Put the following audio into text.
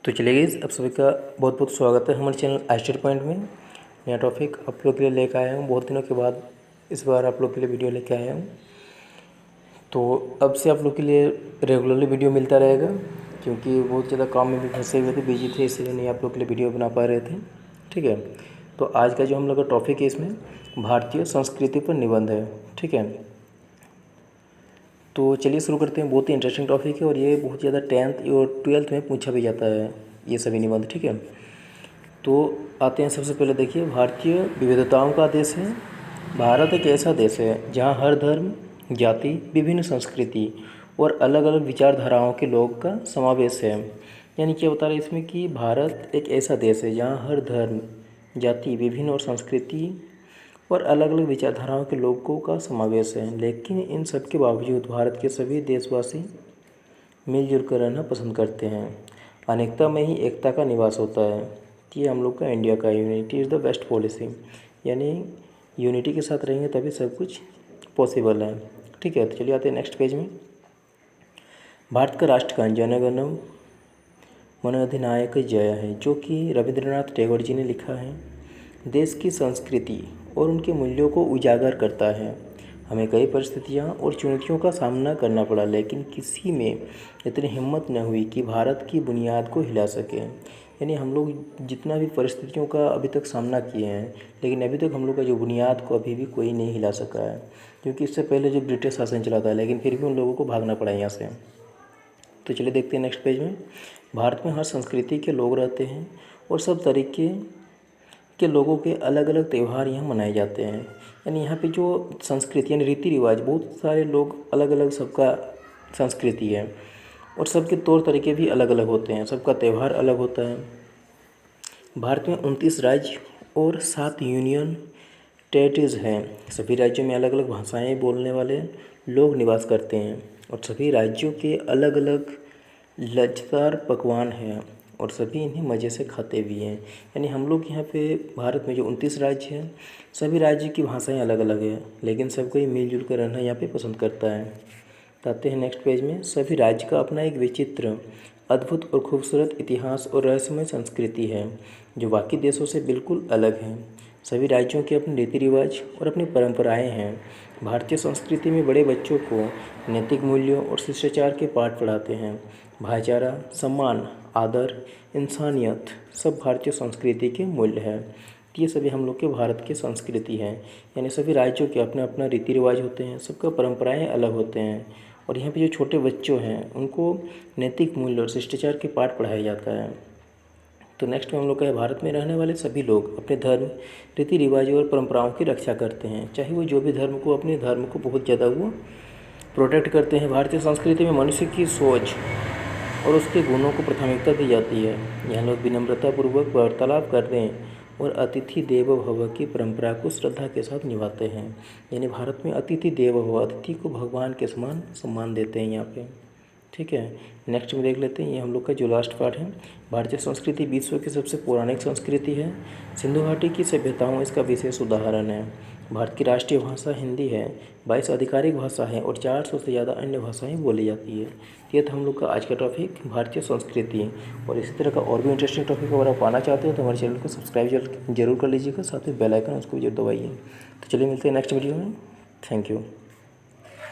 तो चलिए गाइस, आप सभी का बहुत बहुत स्वागत है हमारे चैनल आइस्टर पॉइंट में। नया टॉपिक आप लोग के लिए लेकर आया हूँ। बहुत दिनों के बाद इस बार आप लोग के लिए वीडियो लेकर आया हूँ। तो अब से आप लोग के लिए रेगुलरली वीडियो मिलता रहेगा, क्योंकि बहुत ज़्यादा काम में भी फंसे हुए थे, बिजी थे, इसलिए नहीं आप लोग के लिए वीडियो बना पा रहे थे। ठीक है, तो आज का जो हम लोग का टॉपिक है, इसमें भारतीय संस्कृति पर निबंध है। ठीक है, तो चलिए शुरू करते हैं। बहुत ही इंटरेस्टिंग टॉपिक है और ये बहुत ज़्यादा 10th और 12th में पूछा भी जाता है ये सभी निबंध। ठीक है, तो आते हैं। सबसे पहले देखिए, भारतीय विविधताओं का देश है। भारत एक ऐसा देश है जहाँ हर धर्म, जाति, विभिन्न संस्कृति और अलग अलग विचारधाराओं के लोग का समावेश है। यानी क्या बता रहे हैं इसमें कि भारत एक ऐसा देश है जहाँ हर धर्म, जाति, विभिन्न और संस्कृति और अलग अलग विचारधाराओं के लोगों का समावेश है। लेकिन इन सब के बावजूद भारत के सभी देशवासी मिलजुल कर रहना पसंद करते हैं। अनेकता में ही एकता का निवास होता है। ये हम लोग का इंडिया का unity is the best policy, यानी यूनिटी के साथ रहेंगे तभी सब कुछ पॉसिबल है। ठीक है, तो चलिए आते हैं नेक्स्ट पेज में। भारत का राष्ट्रगान जन गण मन अधिनायक जय है, जो कि रविंद्रनाथ टैगोर जी ने लिखा है। देश की संस्कृति और उनके मूल्यों को उजागर करता है। हमें कई परिस्थितियां और चुनौतियों का सामना करना पड़ा, लेकिन किसी में इतनी हिम्मत न हुई कि भारत की बुनियाद को हिला सके। यानी हम लोग जितना भी परिस्थितियों का अभी तक सामना किए हैं, लेकिन अभी तक हम लोग का जो बुनियाद को अभी भी कोई नहीं हिला सका है, क्योंकि इससे पहले जो ब्रिटिश शासन चला था, लेकिन फिर भी उन लोगों को भागना पड़ा यहाँ से। तो चलिए देखते हैं नेक्स्ट पेज में। भारत में हर संस्कृति के लोग रहते हैं और सब तरीके के लोगों के अलग अलग त्यौहार यहाँ मनाए जाते हैं। यानी यहाँ पे जो संस्कृति यानी रीति रिवाज, बहुत सारे लोग अलग अलग, सबका संस्कृति है और सबके तौर तरीके भी अलग अलग होते हैं, सबका त्यौहार अलग होता है। भारत में 29 राज्य और 7 यूनियन टेरिटरीज हैं। सभी राज्यों में अलग अलग भाषाएं बोलने वाले लोग निवास करते हैं और सभी राज्यों के अलग अलग लज्जतदार पकवान हैं और सभी इन्हें मज़े से खाते भी हैं। यानी हम लोग यहाँ पे भारत में जो 29 राज्य हैं, सभी राज्य की भाषाएं अलग अलग है, लेकिन सब कोई मिलजुल कर रहना यहाँ पे पसंद करता है। तो आते हैं नेक्स्ट पेज में। सभी राज्य का अपना एक विचित्र, अद्भुत और खूबसूरत इतिहास और रहस्यमय संस्कृति है, जो बाकी देशों से बिल्कुल अलग है। सभी राज्यों के अपने रीति रिवाज और अपनी परंपराएं हैं। भारतीय संस्कृति में बड़े बच्चों को नैतिक मूल्यों और शिष्टाचार के पाठ पढ़ाते हैं। भाईचारा, सम्मान, आदर, इंसानियत सब भारतीय संस्कृति के मूल्य हैं। ये सभी हम लोग के भारत की संस्कृति है। यानी सभी राज्यों के अपने अपना रीति रिवाज होते हैं, सबका परंपराएं अलग होते हैं और यहाँ पे जो छोटे बच्चों हैं उनको नैतिक मूल्य और शिष्टाचार के पाठ पढ़ाया जाता है। तो नेक्स्ट में हम लोग का है, भारत में रहने वाले सभी लोग अपने धर्म, रीति रिवाज और परंपराओं की रक्षा करते हैं, चाहे वो जो भी धर्म को, अपने धर्म को बहुत ज़्यादा वो प्रोटेक्ट करते हैं। भारतीय संस्कृति में मनुष्य की सोच और उसके गुणों को प्राथमिकता दी जाती है। यहाँ लोग विनम्रतापूर्वक वार्तालाप करते हैं और अतिथि देवो भव की परंपरा को श्रद्धा के साथ निभाते हैं। यानी भारत में अतिथि देवो भव, अतिथि को भगवान के समान सम्मान देते हैं यहाँ पे। ठीक है, नेक्स्ट में देख लेते हैं। ये हम लोग का जो लास्ट पार्ट है, भारतीय संस्कृति विश्व की सबसे पौराणिक संस्कृति है। सिंधु घाटी की सभ्यताओं इसका विशेष उदाहरण है। भारत की राष्ट्रीय भाषा हिंदी है, 22 आधिकारिक भाषा है और 400 से ज़्यादा अन्य भाषाएं बोली जाती है। ये था हम लोग का आज का टॉपिक, भारतीय संस्कृति। और इसी तरह का और भी इंटरेस्टिंग टॉपिक अगर आप पाना चाहते हो तो हमारे चैनल को सब्सक्राइब जरूर कर लीजिएगा, साथ में बेल आइकन उसको भी जरूर दबाइए। तो चलिए मिलते हैं नेक्स्ट वीडियो में। Thank you.